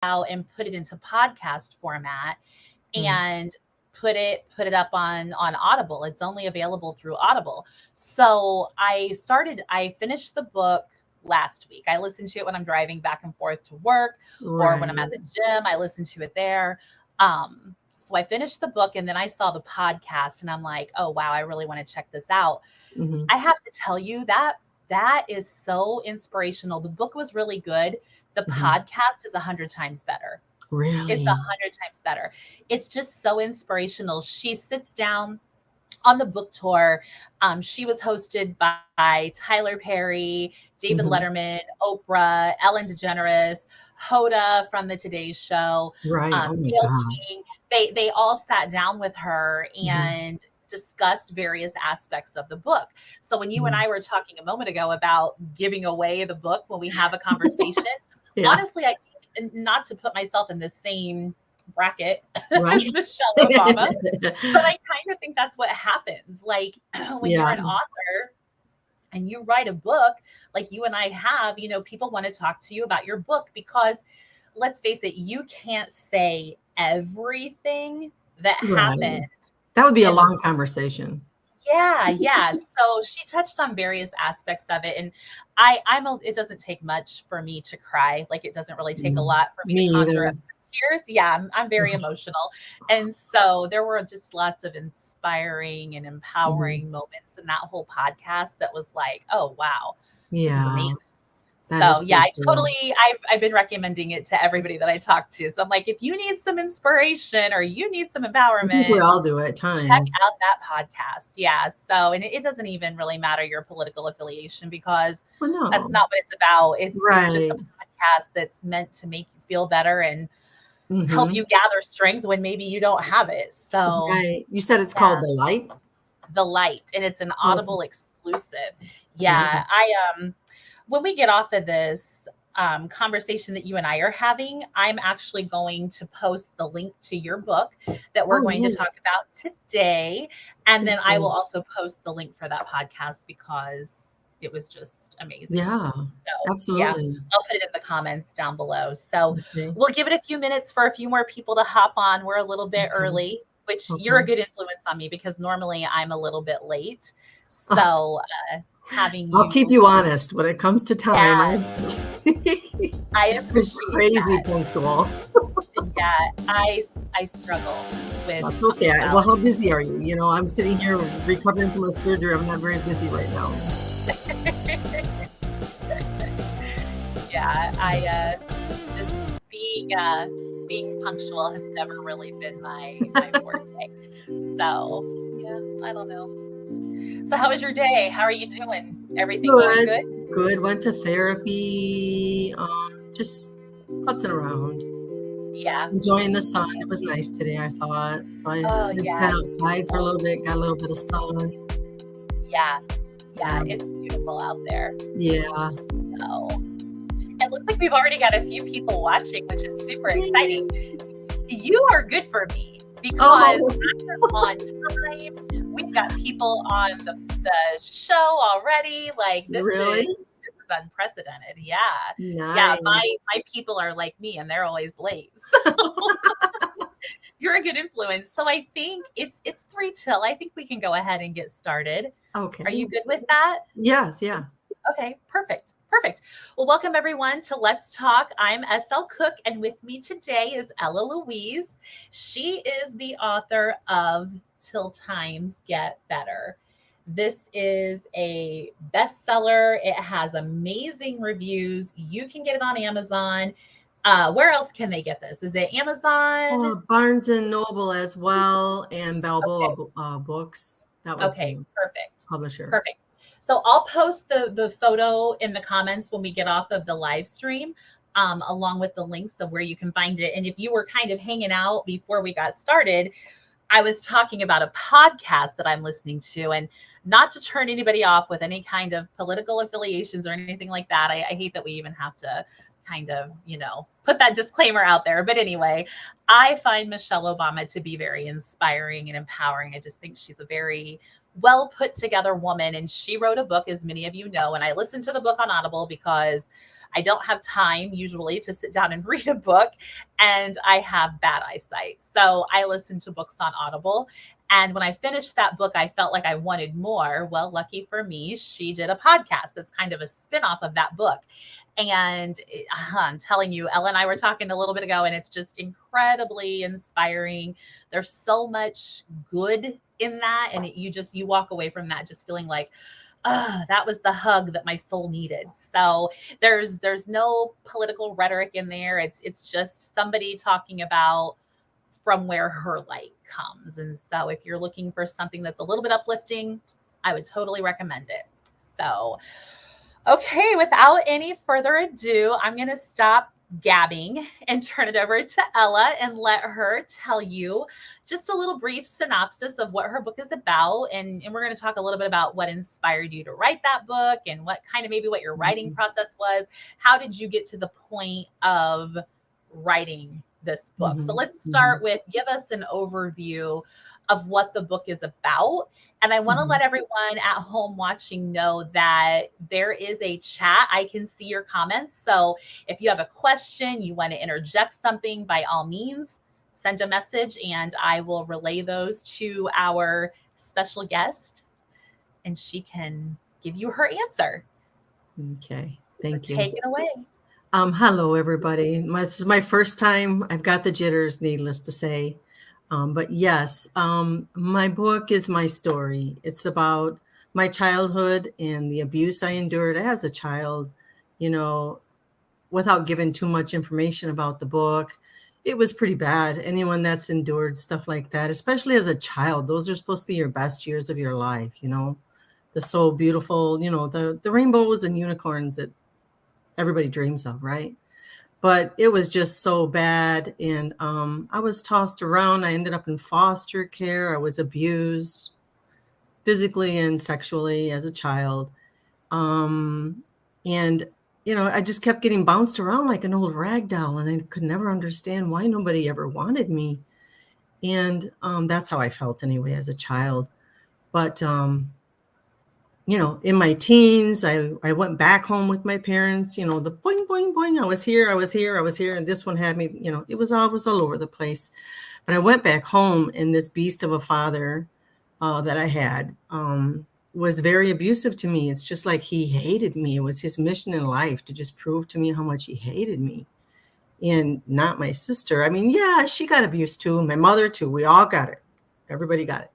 out and put it into podcast format Mm. and put it up on Audible. It's only available through Audible. So I finished the book last week. I listened to it when I'm driving back and forth to work or when I'm at Right. the gym. I listen to it there. So I finished the book and then I saw the podcast and I'm like, oh wow, I really want to check this out. Hmm. I have to tell you that that is so inspirational. The book was really good. The Hmm. podcast is 100 times better. It's a Really? hundred times better. It's just so inspirational. She sits down on the book tour. She was hosted by Tyler Perry, David Hmm. Letterman, Oprah, Ellen DeGeneres, Hoda from the Today Show, Right. Oh my Gail God. King. They all sat down with her Hmm. and discussed various aspects of the book. So when you and Hmm. I were talking a moment ago about giving away the book when we have a conversation, Yeah. honestly, I think, not to put myself in the same bracket Right. as Michelle Obama, but I kind of think that's what happens. Like when you're Yeah. an author and you write a book, like you and I have, people want to talk to you about your book because let's face it, you can't say everything that Right. happened That would be a in the long book. conversation. Yeah, yeah. So she touched on various aspects of it, and it doesn't take much for me to cry. Like it doesn't really take a Mm. lot for me Me to conjure either. up some tears. Yeah, I'm very emotional, and so there were just lots of inspiring and Mhm. empowering moments in that whole podcast. That was like, oh wow, this is Yeah, amazing. that is So yeah, pretty cool. I've been recommending it to everybody that I talk to. So I'm like, if you need some inspiration or you need some I think we empowerment, all do at check times. out that podcast. Yeah. So, and it doesn't even really matter your political affiliation because Well, that's no. not what it's about. It's just a Right. podcast that's meant to make you feel better and help Mhm. you gather strength when maybe you don't have it. So, Right. You said it's yeah, called The Light? The Light, and it's an Okay. Audible exclusive. Yeah, Nice. I when we get off of this conversation that you and I are having, I'm actually going to post the link to your book that we're Oh, going to talk nice. about today. And then I will Okay. also post the link for that podcast because it was just amazing. Yeah, So, yeah, absolutely. I'll put it in the comments down below. So, Okay. we'll give it a few minutes for a few more people to hop on. We're a little bit Okay. early, which you're a Okay. good influence on me because normally I'm a little bit late. Oh, So, having I'll you, keep you honest when it comes to time. yeah, I'm I I'm appreciate crazy that. punctual. Yeah, I struggle with That's okay. Well, how punctuality. busy are you? You know, I'm sitting here recovering from a surgery. I'm not very busy right now. Yeah, I just being punctual has never really been my forte. So, yeah, I don't know. So how was your day? How are you doing? Everything going Good, good? good. Went to therapy. Just putzing around, Yeah. enjoying the sun. It was nice today, I thought. So Oh, I yeah, sat it's outside for a beautiful. little bit, got a little bit of sun. Yeah. Yeah, Yeah, it's beautiful out there. yeah. So, it looks like we've already got a few people watching, which is super exciting. Yay. You are good for me because Oh, I'm on time. We've got people on the show already. Like really? this is unprecedented. Yeah. Yeah. Nice. My people are like me and they're always late. So you're a good influence. So I think it's three till. I think we can go ahead and get started. Are Okay. you good with that? Yes, yeah. Okay, perfect. Perfect. Well, welcome everyone to Let's Talk. I'm SL Cook, and with me today is Ella Louise. She is the author of Till Times Get Better. This is a bestseller. It has amazing reviews. You can get it on Amazon. Where else can they get this? Is it Amazon? Barnes and Noble as well, and Balboa Okay. Books. That was Okay, the perfect. publisher. Perfect. So I'll post the photo in the comments when we get off of the live stream, along with the links of where you can find it. And if you were kind of hanging out before we got started, I was talking about a podcast that I'm listening to, and not to turn anybody off with any kind of political affiliations or anything like that. I hate that we even have to kind of, put that disclaimer out there. But anyway, I find Michelle Obama to be very inspiring and empowering. I just think she's a very well put together woman. And she wrote a book, as many of you know. And I listened to the book on Audible because I don't have time usually to sit down and read a book, and I have bad eyesight. So I listen to books on Audible. And when I finished that book, I felt like I wanted more. Well, lucky for me, she did a podcast that's kind of a spinoff of that book. And I'm telling you, Ella and I were talking a little bit ago, and it's just incredibly inspiring. There's so much good in that. And you walk away from that just feeling like, that was the hug that my soul needed. So there's no political rhetoric in there. It's just somebody talking about from where her light comes. And so if you're looking for something that's a little bit uplifting, I would totally recommend it. So, okay, without any further ado, I'm going to stop gabbing and turn it over to Ella and let her tell you just a little brief synopsis of what her book is about. And we're going to talk a little bit about what inspired you to write that book and what kind of maybe what your writing process was. How did you get to the point of writing this book? So let's start with give us an overview of what the book is about. And I want to let everyone at home watching know that there is a chat. I can see your comments. So if you have a question, you want to interject something, by all means, send a message and I will relay those to our special guest and she can give you her answer. Okay, thank you. Take it away. Hello, everybody. This is my first time. I've got the jitters, needless to say. But yes, my book is my story. It's about my childhood and the abuse I endured as a child, without giving too much information about the book. It was pretty bad. Anyone that's endured stuff like that, especially as a child, those are supposed to be your best years of your life, the so beautiful, the rainbows and unicorns that everybody dreams of, right? But it was just so bad. And I was tossed around. I ended up in foster care. I was abused physically and sexually as a child. And, I just kept getting bounced around like an old rag doll. And I could never understand why nobody ever wanted me. And that's how I felt anyway as a child. But, in my teens, I went back home with my parents, the boing, boing, boing. I was here. And this one had me, it was all over the place. But I went back home and this beast of a father that I had was very abusive to me. It's just like he hated me. It was his mission in life to just prove to me how much he hated me. And not my sister. I mean, yeah, she got abused too. My mother too. We all got it. Everybody got it.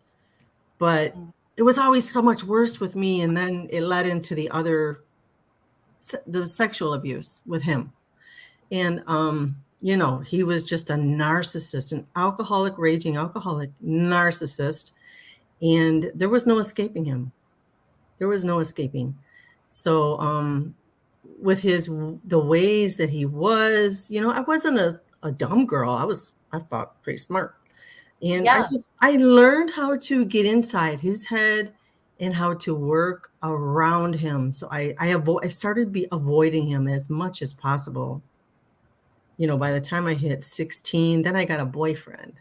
But it was always so much worse with me. And then it led into the sexual abuse with him. And, he was just a narcissist, an raging alcoholic narcissist. And there was no escaping him. There was no escaping. So with the ways that he was, I wasn't a dumb girl. I thought pretty smart. And I learned how to get inside his head and how to work around him. So I started avoiding him as much as possible. By the time I hit 16, then I got a boyfriend.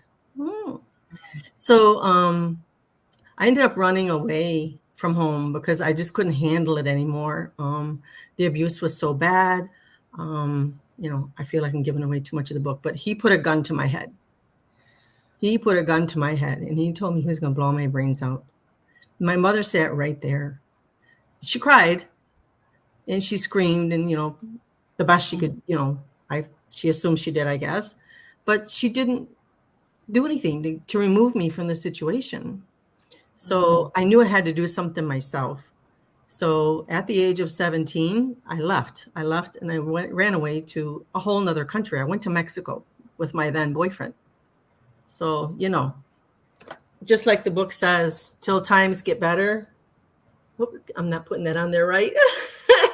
So I ended up running away from home because I just couldn't handle it anymore. The abuse was so bad. I feel like I'm giving away too much of the book, but he put a gun to my head. He put a gun to my head and he told me he was going to blow my brains out. My mother sat right there. She cried and she screamed and, the best she could, she assumed she did, I guess, but she didn't do anything to remove me from the situation. So I knew I had to do something myself. So at the age of 17, I left and I ran away to a whole nother country. I went to Mexico with my then boyfriend. So, just like the book says, till times get better. I'm not putting that on there, right?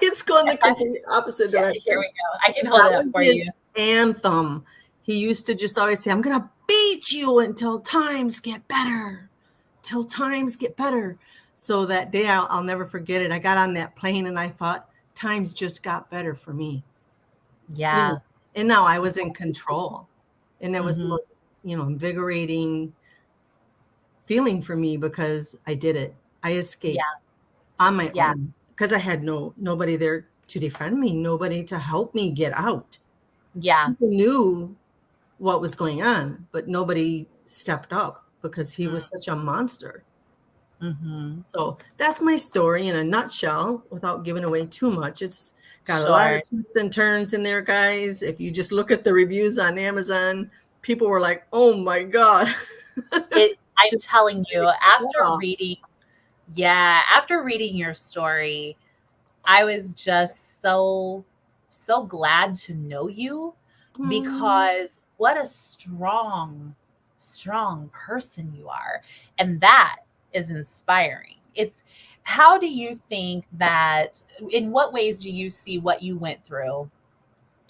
It's going the complete opposite direction. Here we go. I can hold it up for you. Anthem. He used to just always say, I'm going to beat you until times get better. Till times get better. So that day, I'll never forget it. I got on that plane and I thought, times just got better for me. Yeah. And now I was in control. And that was the most, invigorating feeling for me because I did it. I escaped on my own because I had nobody there to defend me, nobody to help me get out. Yeah. People knew what was going on, but nobody stepped up because he was such a monster. Mm-hmm. So that's my story in a nutshell without giving away too much. It's got a lot Sure. of twists and turns in there, guys. If you just look at the reviews on Amazon, people were like, oh my God. I'm Just telling you, after wow. reading, after reading your story, I was just so glad to know you, Mm. because what a strong person you are. And that is inspiring. It's How do you think that, in what ways do you see what you went through,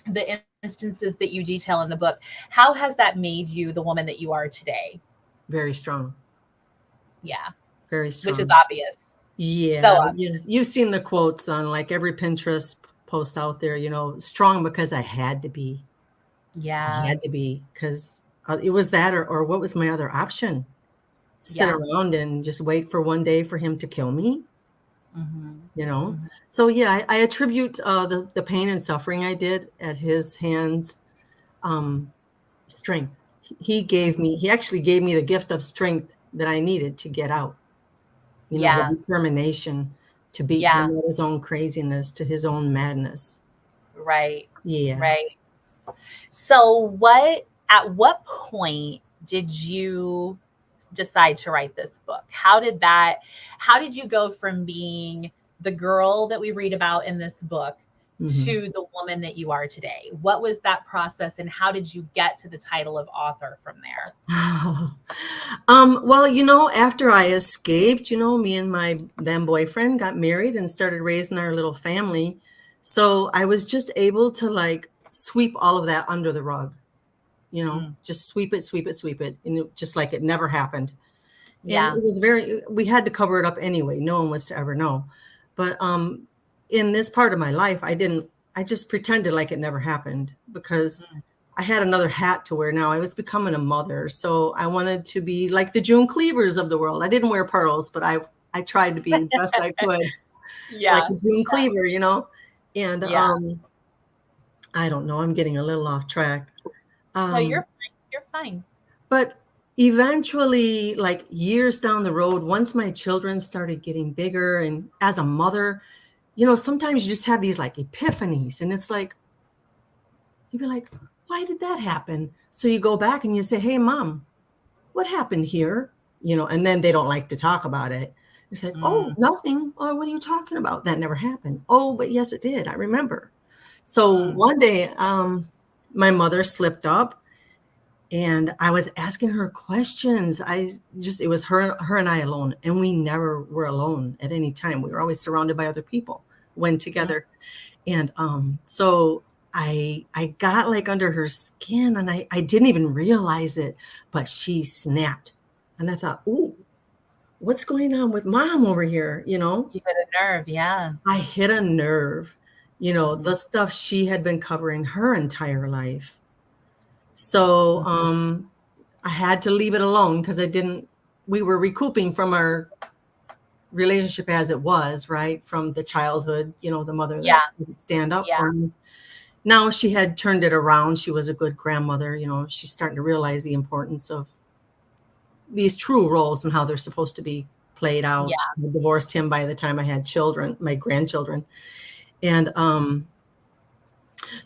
the instances that you detail in the book, how has that made you the woman that you are today? Very strong. Yeah, Very which is strong. obvious. So Yeah, you've seen the quotes on like every Pinterest post out there, strong because I had to be. I yeah, had to be because it was that, or what was my other option? Sit yeah. around and just wait for one day for him to kill me, Mm-hmm. you know? Mm-hmm. So yeah, I attribute the pain and suffering I did at his hands, um, strength. He actually gave me the gift of strength that I needed to get out, the Yeah, determination to beat yeah, him at his own craziness, to his own madness. right, Yeah. right. So at what point did you decide to write this book? How did you go from being the girl that we read about in this book Mhm. to the woman that you are today? What was that process, and how did you get to the title of author from there? Well, after I escaped, me and my then boyfriend got married and started raising our little family. So I was just able to like sweep all of that under the rug, Mm, just sweep it, sweep it, sweep it. And just like it never happened. And yeah. it was we had to cover it up anyway. No one was to ever know. But in this part of my life, I just pretended like it never happened because Mm. I had another hat to wear now. I was becoming a mother. So I wanted to be like the June Cleavers of the world. I didn't wear pearls, but I tried to be the best I could, like Yeah, a June Cleaver, And yeah. I don't know, I'm getting a little off track. No, Um, you're fine. You're fine. but eventually, like years down the road, once my children started getting bigger, and as a mother, sometimes you just have these like epiphanies, and it's like, you'd be like, why did that happen? So you go back and you say, hey, mom, what happened here? And then they don't like to talk about it. It's like, oh, Mm, nothing. Oh, what are you talking about? That never happened. Oh, but yes, it did. I remember. So mm, one day, my mother slipped up and I was asking her questions. It was her and I alone, and we never were alone at any time. We were always surrounded by other people when mm, together. And so I got like under her skin, and I didn't even realize it, but she snapped. And I thought, ooh, what's going on with mom over here? you hit a nerve. Yeah. I hit a nerve, Mhm, the stuff she had been covering her entire life. So mhm. I had to leave it alone because we were recouping from our relationship as it was, right? From the childhood, the mother that Yeah, would stand up yeah, for me. Now she had turned it around. She was a good grandmother. She's starting to realize the importance of these true roles and how they're supposed to be played out. yeah, She divorced him by the time I had children, my grandchildren. And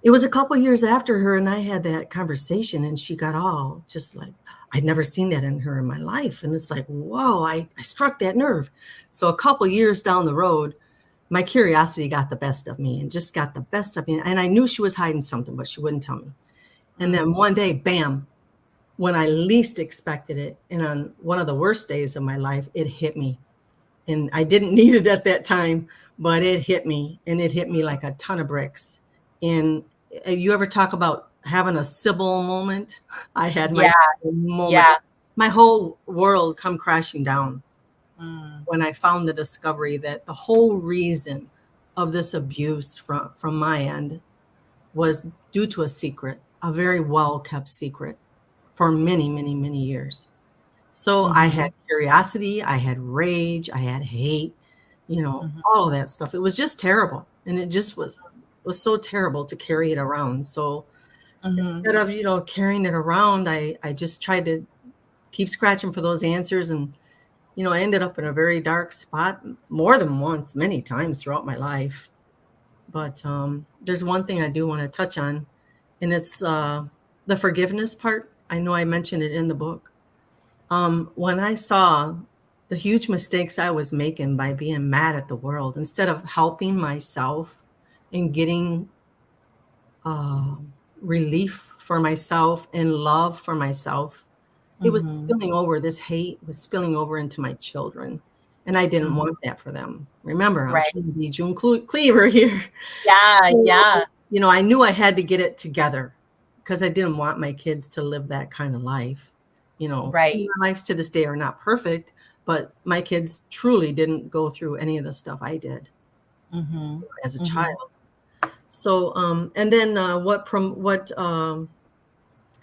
it was a couple years after her and I had that conversation, and she got all just like, I'd never seen that in her in my life. And it's like, whoa, I struck that nerve. So a couple years down the road, my curiosity got the best of me and just got the best of me. And I knew she was hiding something, but she wouldn't tell me. And mm, then one day, bam, when I least expected it, and on one of the worst days of my life, it hit me. And I didn't need it at that time, but it hit me, and it hit me mm. like a ton of bricks. And you ever talk about having a Sybil moment? I had my Yeah, Sybil moment. yeah. My whole world come crashing down Mm, when I found the discovery that the whole reason of this abuse from my end was due to a secret, a very well kept secret for many, many, many years. So I had mhm, curiosity, I had rage, I had hate, mhm. all of that stuff. It was just terrible. And it just was so terrible to carry it around. So Mm-hmm. instead of, carrying it around, I just tried to keep scratching for those answers. And, I ended up in a very dark spot more than once, many times throughout my life. But there's one thing I do want to touch on, and it's the forgiveness part. I know I mentioned it in the book. When I saw the huge mistakes I was making by being mad at the world, instead of helping myself and getting uh, relief for myself and love for myself, it was Mm-hmm. spilling over. This hate was spilling over into my children. And I didn't Mm-hmm. want that for them. Remember, I'm Right. trying to be June Cleaver here. Yeah. So, Yeah. I knew I had to get it together because I didn't want my kids to live that kind of life. Right. My lives to this day are not perfect, but my kids truly didn't go through any of the stuff I did Mm-hmm. as a Mm-hmm. child. So, and then what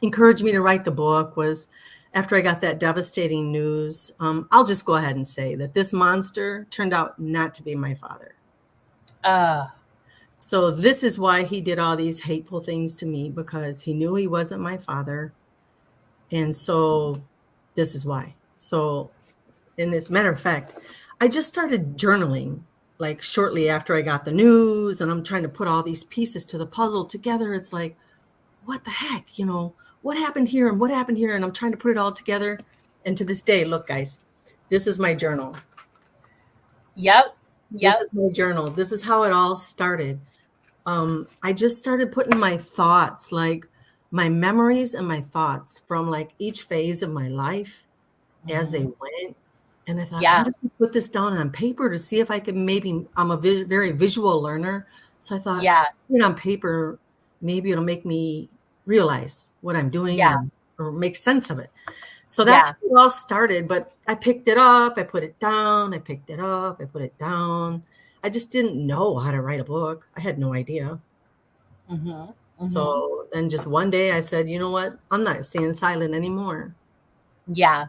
encouraged me to write the book was after I got that devastating news. I'll just go ahead and say that this monster turned out not to be my father. Uh, So this is why he did all these hateful things to me, because he knew he wasn't my father. And so this is why. So, and as a matter of fact, I just started journaling like shortly after I got the news, and I'm trying to put all these pieces to the puzzle together. It's like, what the heck, what happened here and what happened here? And I'm trying to put it all together. And to this day, look, guys, this is my journal. yep. This Yep. is my journal. This is how it all started. I just started putting my thoughts, like my memories and my thoughts from like each phase of my life as they Mm-hmm. went. And I thought, I'm Yeah. just going to put this down on paper to see if I can maybe, I'm a very visual learner. So I thought, Yeah. on paper, maybe it'll make me realize what I'm doing Yeah. or make sense of it. So that's Yeah. how it all started. But I picked it up, I put it down, I picked it up, I put it down. I just didn't know how to write a book. I had no idea. Mm-hmm. Mm-hmm. So then just one day I said, you know what? I'm not staying silent anymore. Yeah.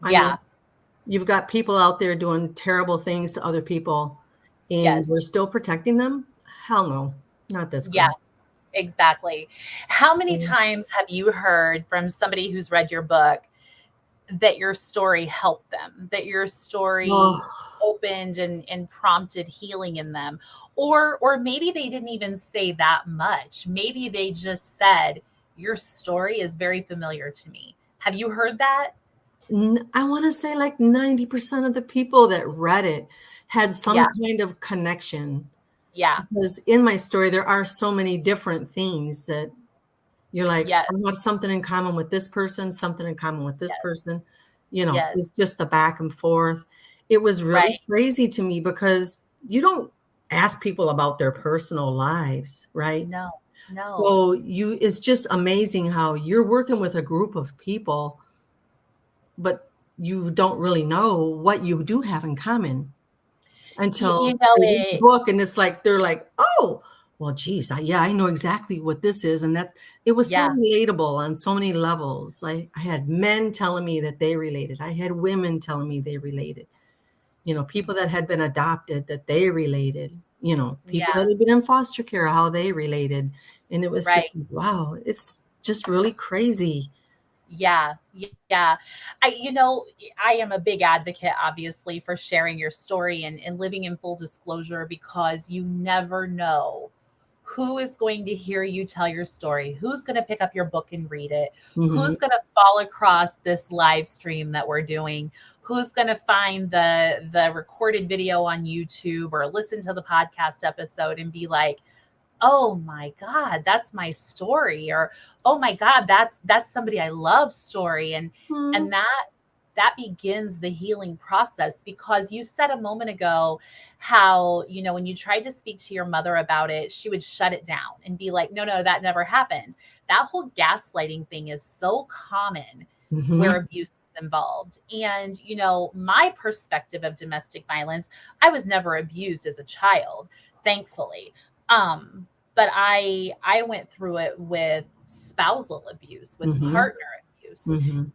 I mean, Yeah. you've got people out there doing terrible things to other people and we're Yes. still protecting them? Hell no, not this Yeah. girl. Exactly. How many Mm. times have you heard from somebody who's read your book that your story helped them, that your story Oh, opened and prompted healing in them? Or maybe they didn't even say that much. Maybe they just said, your story is very familiar to me. Have you heard that? I want to say like 90% of the people that read it had some Yeah. kind of connection. Yeah. Because in my story, there are so many different things that you're like, I Yes. have something in common with this person, something in common with this Yes. person. Yes. It's just the back and forth. It was really Right. crazy to me because you don't ask people about their personal lives, right? No. No. So it's just amazing how you're working with a group of people, but you don't really know what you do have in common You until know they read the it. book, and it's like they're like, "Oh, well, geez, yeah, I know exactly what this is," and it was so Yeah. relatable on so many levels. I had men telling me that they related. I had women telling me they related. People that had been adopted that they related. People Yeah. that had been in foster care, how they related, and it was just Right. wow. It's just really crazy. Yeah, yeah. I am a big advocate, obviously, for sharing your story and living in full disclosure because you never know who is going to hear you tell your story, who's going to pick up your book and read it, Hmm. who's going to fall across this live stream that we're doing, who's going to find the recorded video on YouTube or listen to the podcast episode and be like, oh my god, that's my story, or oh my god, that's somebody I love story. And that begins the healing process, because you said a moment ago how, when you tried to speak to your mother about it, she would shut it down and be like, no, no, that never happened. That whole gaslighting thing is so common where Hmm. abuse is involved. And my perspective of domestic violence, I was never abused as a child, thankfully. But I went through it with spousal abuse, with Hmm. partner abuse. Mhm.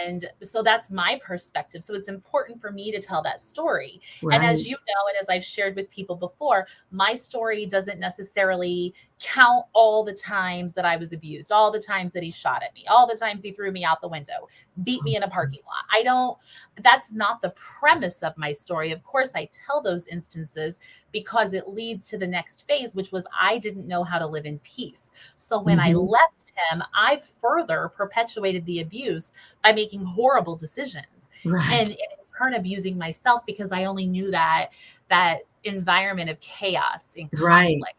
And so that's my perspective. So it's important for me to tell that story. And Right. as you know, and as I've shared with people before, my story doesn't necessarily count all the times that I was abused, all the times that he shot at me, all the times he threw me out the window, beat me in a parking lot. That's not the premise of my story. Of course, I tell those instances because it leads to the next phase, which was I didn't know how to live in peace. So when I Mhm. left him, I further perpetuated the abuse by making horrible decisions and Right. in turn abusing myself because I only knew that environment of chaos and Right. conflict.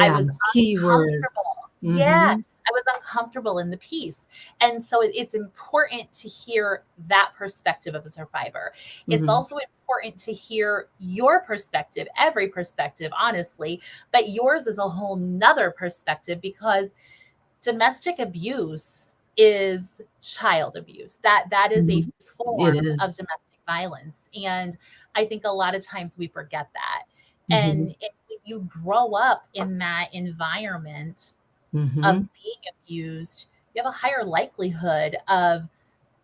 I was Chaos, keyword. uncomfortable. Yeah. Mhm. I was uncomfortable in the peace. And so it's important to hear that perspective of a survivor. It's Mhm. also important to hear your perspective, every perspective, honestly, but yours is a whole nother perspective because domestic abuse is child abuse. That is a Mhm. It form of is. domestic violence. And I think a lot of times we forget that. Mhm. And if you grow up in that environment of Mhm. being abused, you have a higher likelihood of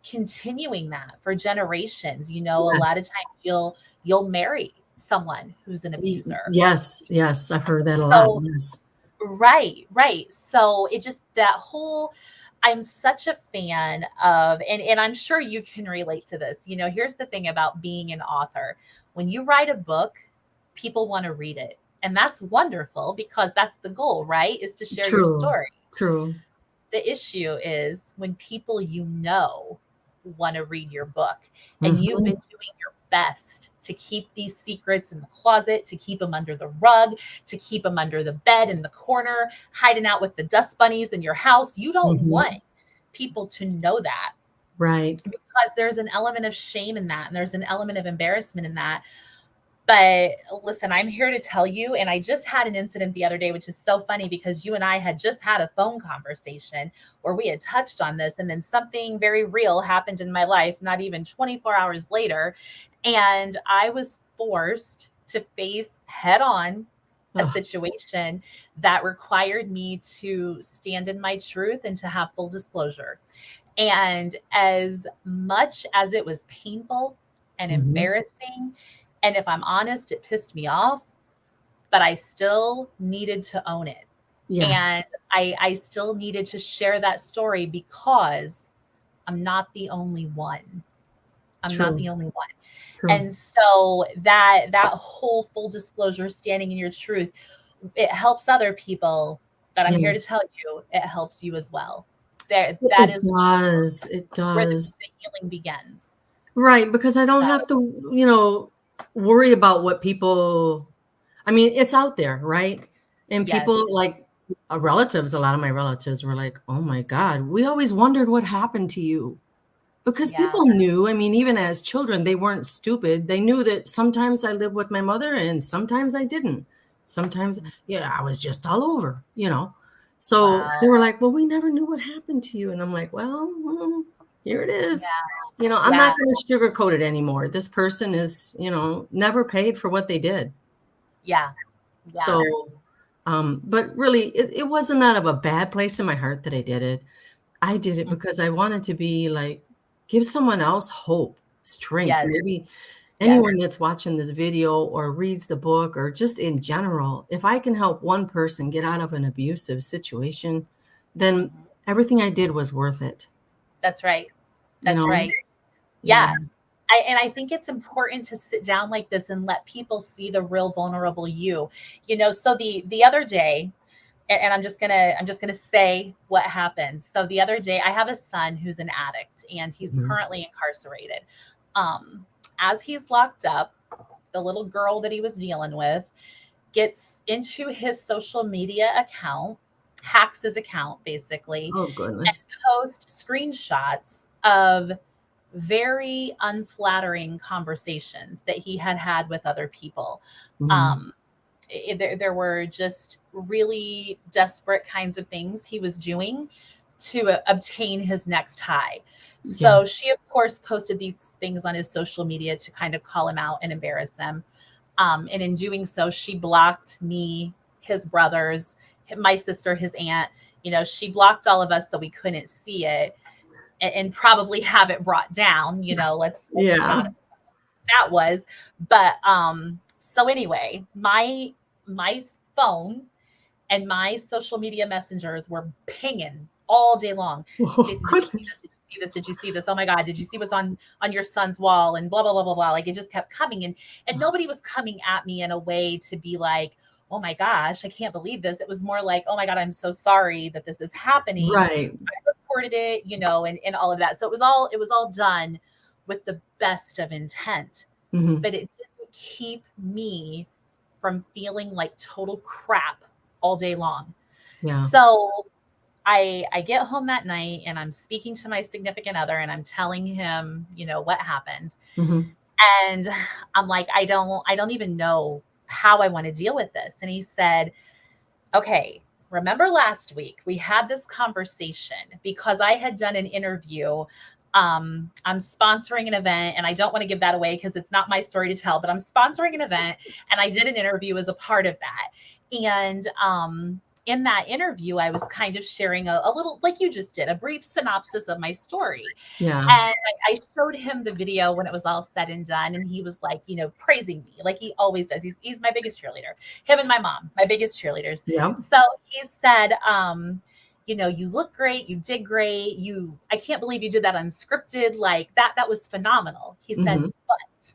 continuing that for generations. A lot Yes. of times you'll marry someone who's an abuser. Yes, yes, I've heard that a lot, So yes. right, right. So it just that whole I'm such a fan of and I'm sure you can relate to this. Here's the thing about being an author. When you write a book, people want to read it. And that's wonderful because that's the goal, right? Is to share your True, story. true. The issue is when people want to read your book and you've been Mhm. doing your best to keep these secrets in the closet, to keep them under the rug, to keep them under the bed in the corner, hiding out with the dust bunnies in your house. You don't want Mhm. people to know that Right. because there's an element of shame in that and there's an element of embarrassment in that. But listen, I'm here to tell you, and I just had an incident the other day, which is so funny because you and I had just had a phone conversation where we had touched on this, and then something very real happened in my life, not even 24 hours later. And I was forced to face head on a Oh, situation that required me to stand in my truth and to have full disclosure. And as much as it was painful and mhm. embarrassing, and if I'm honest, it pissed me off, but I still needed to own it. Yeah, And I still needed to share that story because I'm not the only one. I'm not true, the only one. true. And so that whole full disclosure, standing in your truth, it helps other people. But I'm here to Yes. tell you, it helps you as well. There, that It is truly does, it where does. the healing begins. Right, because I don't So have to, worry about what people I mean, it's out there, right? And yes, people like relatives, a lot of my relatives were like, "Oh my God, we always wondered what happened to you." Because yeah, people knew, I mean, even as children, they weren't stupid. They knew that sometimes I lived with my mother and sometimes I didn't. Sometimes, yeah, I was just all over. So they wow, were like, "Well, we never knew what happened to you." And I'm like, "Well, here it is. yeah, I'm yeah, not going to sugarcoat it anymore. This person is, never paid for what they did." yeah, yeah, So, but really, it wasn't out of a bad place in my heart that I did it. I did it mm, because I wanted to be like, give someone else hope, strength. yes, Maybe yes, anyone that's watching this video or reads the book or just in general, if I can help one person get out of an abusive situation, then mhm. everything I did was worth it, That's right. you That's know? right. Yeah. Yeah. And I think it's important to sit down like this and let people see the real vulnerable you. So the other day, and I'm just gonna say what happened. So the other day, I have a son who's an addict and he's Mhm. currently incarcerated. Um, as he's locked up, the little girl that he was dealing with gets into his social media account, hacks his account basically, Oh, and goodness. posts screenshots of very unflattering conversations that he had had with other people. Mhm. Um, there were just really desperate kinds of things he was doing to obtain his next high. Yeah. So she, of course, posted these things on his social media to kind of call him out and embarrass him. And in doing so, she blocked me, his brothers, my sister, his aunt. She blocked all of us so we couldn't see it. and probably have it brought down, let's be Yeah. honest, that was. But so anyway, my phone and my social media messengers were pinging all day long. Oh, Stacy, did you see this? goodness. Did you see this? Did you see this? Oh my God, did you see what's on your son's wall? And blah blah blah blah blah. Like, it just kept coming, and nobody was coming at me in a way to be like, oh my gosh, I can't believe this. It was more like, oh my God, I'm so sorry that this is happening. Right. I reported it, and all of that. So it was all done with the best of intent, Hmm. but it didn't keep me from feeling like total crap all day long. Yeah. So I get home that night and I'm speaking to my significant other and I'm telling him, what happened. Hmm. And I'm like, I don't even know how I want to deal with this. And he said, okay, remember last week we had this conversation because I had done an interview. I'm sponsoring an event and I don't want to give that away because it's not my story to tell, but I'm sponsoring an event and I did an interview as a part of that. And in that interview, I was kind of sharing a little, like you just did, a brief synopsis of my story. Yeah. And I showed him the video when it was all said and done. And he was like, praising me like he always does. He's my biggest cheerleader. Him and my mom, my biggest cheerleaders. Yeah. So he said, you look great. You did great. I can't believe you did that unscripted. Like that was phenomenal. He said, Hmm. but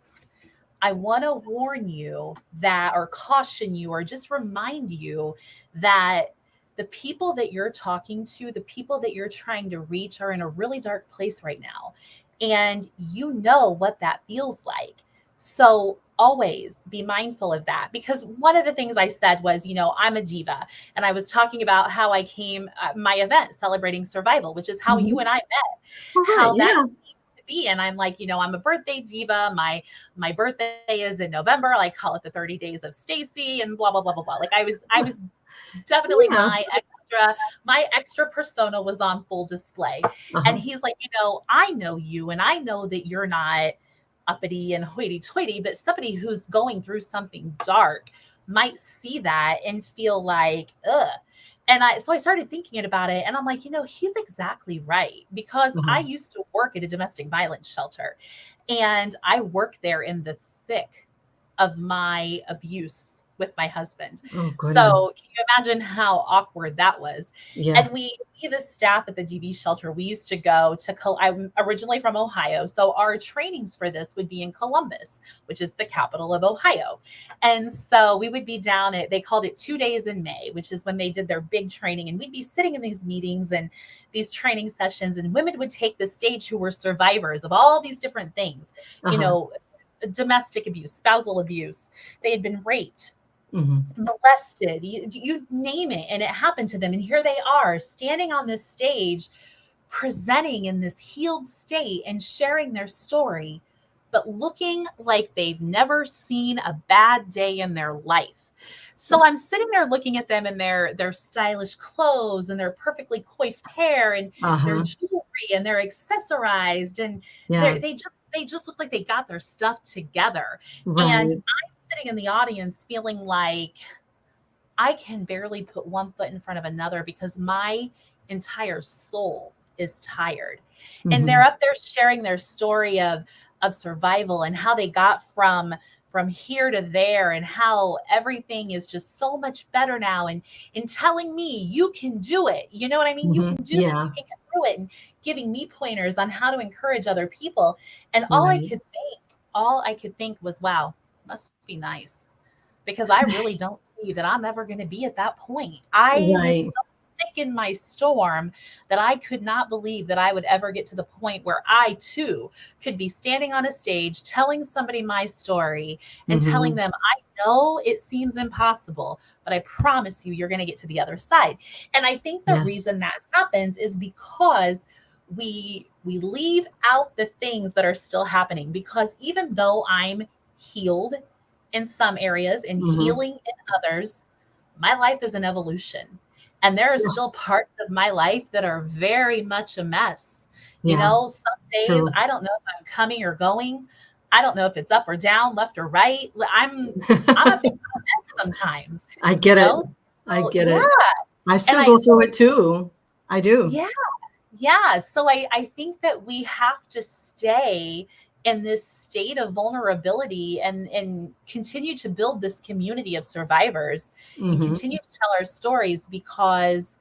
I want to warn you that, or caution you, or just remind you that the people that you're talking to, the people that you're trying to reach are in a really dark place right now. And you know what that feels like. So always be mindful of that. Because one of the things I said was, I'm a diva. And I was talking about how I came, my event celebrating survival, which is how you Hmm. and I met, All right. how that Yeah. be. And I'm like, I'm a birthday diva. My birthday is in November. I call it the 30 days of Stacy and blah blah blah blah blah. Like I was definitely Yeah. my extra persona was on full display. And Uh-huh. he's like, I know you and I know that you're not uppity and hoity-toity, but somebody who's going through something dark might see that and feel like, ugh. And so I started thinking about it and I'm like, he's exactly right. Because I Uh-huh. used to work at a domestic violence shelter and I worked there in the thick of my abuse with my husband. Oh, So goodness. can you imagine how awkward that was? And Yes. the staff at the DV shelter, we used to go to, I'm originally from Ohio. So our trainings for this would be in Columbus, which is the capital of Ohio. And so we would be down at, they called it 2 days in May, which is when they did their big training. And we'd be sitting in these meetings and these training sessions, and women would take the stage who were survivors of all these different things, Uh-huh. domestic abuse, spousal abuse. They had been raped, Hmm. molested, you name it, and it happened to them. And here they are standing on this stage, presenting in this healed state and sharing their story, but looking like they've never seen a bad day in their life. So I'm sitting there looking at them in their stylish clothes and their perfectly coiffed hair and their Uh-huh. jewelry and they're accessorized and Yeah. they just look like they got their stuff together. And Right. I'm sitting in the audience feeling like I can barely put one foot in front of another because my entire soul is tired. And they're Hmm. up there sharing their story of survival and how they got from here to there and how everything is just so much better now, and in telling me you can do it. You know what I mean? You Hmm. can do this, you Yeah. can get through it, and giving me pointers on how to encourage other people. And Right. all I could think was, wow, must be nice, because I really don't see that I'm ever going to be at that point. I was so Right. sick in my storm that I could not believe that I would ever get to the point where I too could be standing on a stage telling somebody my story and telling Hmm. them, I know it seems impossible, but I promise you, you're going to get to the other side. And I think the Yes. reason that happens is because we leave out the things that are still happening, because even though I'm healed in some areas and Hmm. healing in others, my life is an evolution. And there are Yeah. still parts of my life that are very much a mess. Yeah. Some days True. I don't know if I'm coming or going. I don't know if it's up or down, left or right. I'm a mess sometimes, I you get it. know? I So get yeah. it. I And still I go so through it too. I do. yeah. Yeah. So I think that we have to stay in this state of vulnerability and continue to build this community of survivors and Mm-hmm. continue to tell our stories, because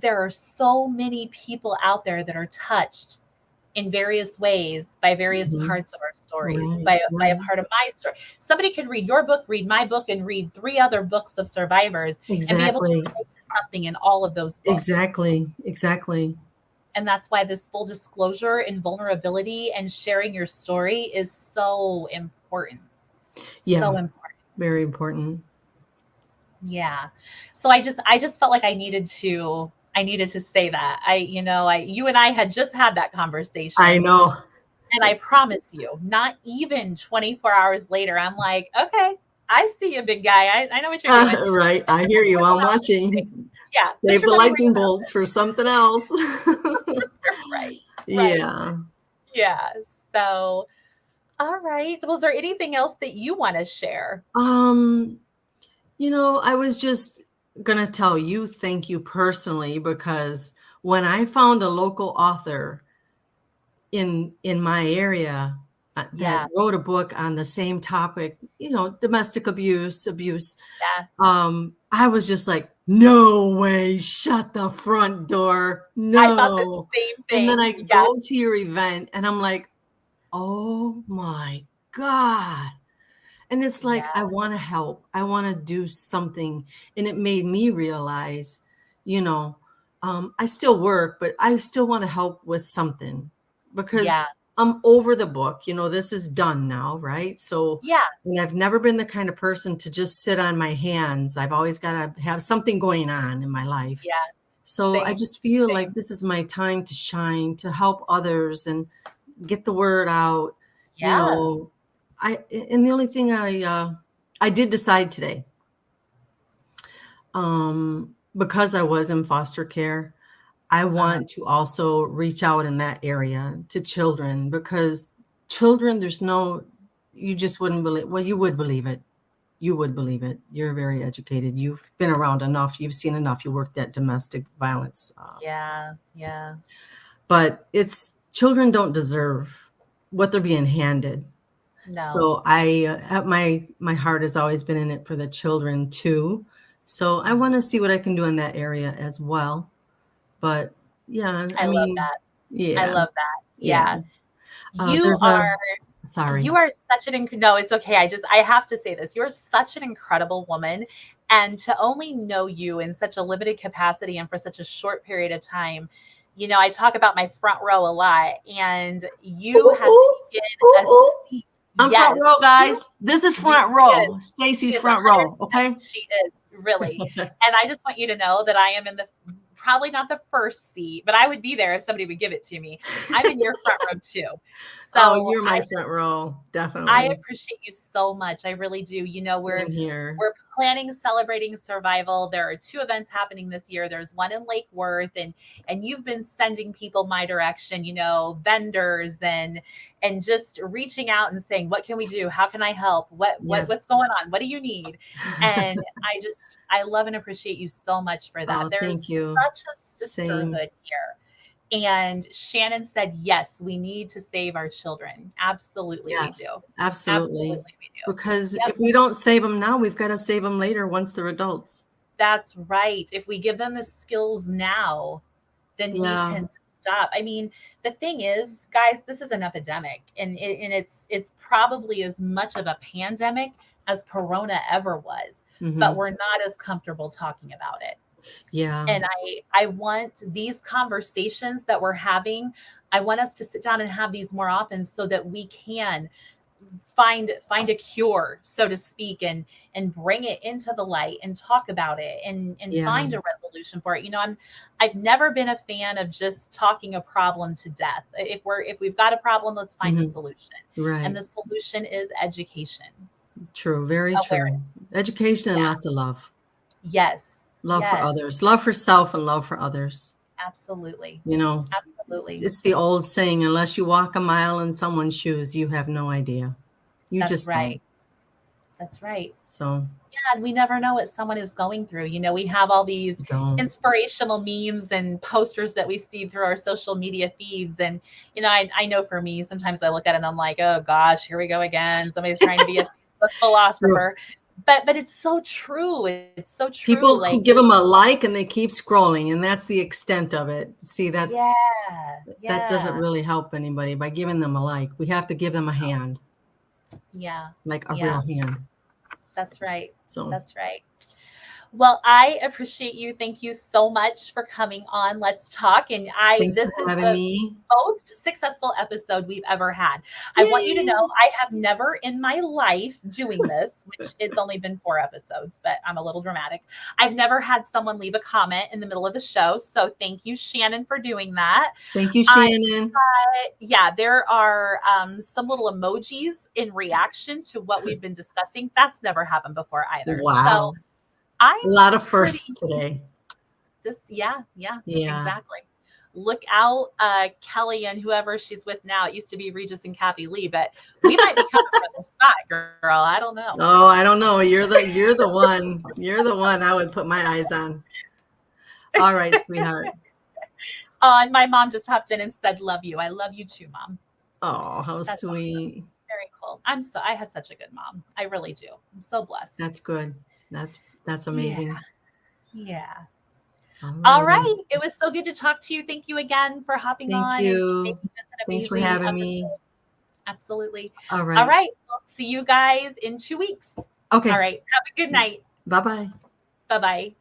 there are so many people out there that are touched in various ways by various Mm-hmm. parts of our stories, Right, by a right. part of my story. Somebody could read your book, read my book, and read three other books of survivors and be able to Exactly. relate to something in all of those books. Exactly. Exactly. And that's why this full disclosure and vulnerability and sharing your story is so important. Yeah, So important. very important. Yeah. So I just felt like I needed to say that. You and I had just had that I conversation. know. And I promise you, not even 24 hours later, I'm like, okay, I see you, big guy. I know what you're doing. Right. I hear you. Put I'm your mouth where it watching. is. Yeah, put Save your the money where your lightning mouth bolts for something else. is. Right, right. Yeah. Yeah. So, all right. Was there anything else that you want to share? Um, I was just gonna tell you thank you personally, because when I found a local author in my area that Yeah, wrote a book on the same topic, domestic abuse, yeah. I was just like, no way, shut the front door. I thought the No. same And then thing. I Yes. go to your event and I'm like, oh my God. And it's like, Yeah. I want to help. I want to do something. And it made me realize, you know, I still work, but I still want to help with something, because Yeah. I'm over the book. This is done now, right? So, Yeah. and I've never been the kind of person to just sit on my hands. I've always got to have something going on in my life. Yeah. So I Same. just feel like Same. this is my time to shine, to help others and get the word out. You Yeah. know, and the only thing I did decide today, because I was in foster care, I Uh-huh. want to also reach out in that area to children, because children, you just wouldn't believe, well, you would believe it. You would believe it. You're very educated. You've been around enough. You've seen enough. You worked at domestic violence. Yeah. Yeah. But it's children don't deserve what they're being handed. No. So my heart has always been in it for the children too. So I Mhm. want to see what I can do in that area as well. But yeah, I I love mean, that. I yeah, love that. yeah. Yeah. You There's a are Sorry. you are such an no, it's okay. I have to say this. You're such an incredible woman, and to only know you in such a limited capacity and for such a short period of time. I talk about my front row a lot, and Ooh, you have ooh, taken a ooh, ooh. seat. I'm front Yes, row, you guys. This is you front she is. row. She Stacy's is front row. 100%. Okay. She is really. And I just want you to know that I am in the probably not the first seat, but I would be there if somebody would give it to me. I'm in your front row too. Oh, So you're my front row. I Definitely. appreciate you so much. I really do. We're Same here. we're planning celebrating survival. There are two events happening this year. There's one in Lake Worth, and you've been sending people my direction, vendors and just reaching out and saying, what can we do? How can I help? What's Yes. going on? What do you need? And I love and appreciate you so much for that. Oh, There's thank you. such a Same. sisterhood here. And Shannon said, yes, we need to save our children. Absolutely, we do. Yes, absolutely. Absolutely, we do. Because Yep, if we don't save them now, we've got to save them later once they're adults. that's right. If we give them the skills now, then we Yeah. can stop. I mean, the thing is, guys, this is an epidemic, and it's probably as much of a pandemic as Corona ever was, but Hmm. we're not as comfortable talking about it. Yeah. And I want these conversations that we're having, I want us to sit down and have these more often so that we can find a cure, so to speak, and bring it into the light and talk about it and Yeah. find a resolution for it. I've never been a fan of just talking a problem to death. If we've got a problem, let's find a Hmm. solution. And Right. the solution is education, True. Very true. awareness. Education and Yeah. lots of love. Yes. Love for Yes. others. Love for self and love for others. Absolutely. You know, Absolutely. it's the old saying, unless you walk a mile in someone's shoes, you have no idea. You That's just don't. right. That's right. So, and we never know what someone is going through. We have all these Don't. inspirational memes and posters that we see through our social media feeds. And, I know for me, sometimes I look at it and I'm like, oh gosh, here we go again. Somebody's trying to be a True. philosopher. But it's so true. It's so true. People Like, give them a like and they keep scrolling, and that's the extent of it. See, yeah, that doesn't yeah, really help anybody by giving them a like. We have to give them a hand, yeah, like a real yeah. hand. That's right. So That's right. Well, I appreciate you. Thank you so much for coming on. Let's talk. And thanks this for is having the me. most successful episode we've ever had. I want you to know Yay! I have never in my life doing this, which it's only been 4 episodes, but I'm a little dramatic. I've never had someone leave a comment in the middle of the show. So thank you, Shannon, for doing that. Thank you, I Shannon. Yeah, there are some little emojis in reaction to what we've been discussing. That's never happened before either. So Wow. I'm A lot of pretty firsts today. yeah, Yeah. exactly. Look out, Kelly and whoever she's with now. It used to be Regis and Kathy Lee, but we might be coming for their spot, girl. I don't know. Oh, I don't know. You're the one. You're the one I would put my eyes on. All right, sweetheart. And my mom just hopped in and said, "Love you." I love you too, Mom. Oh, how That's awesome. sweet. Very cool. I have such a good mom. I really do. I'm so blessed. That's good. That's Yeah. amazing. Yeah. All All righty. right. It was so good to talk to you. Thank you again for hopping Thank on and you. making this an Thanks for amazing having me. episode. Absolutely. All All right. right. We'll see you guys in 2 weeks. Okay. All right. Have a good night. Bye-bye. Bye-bye.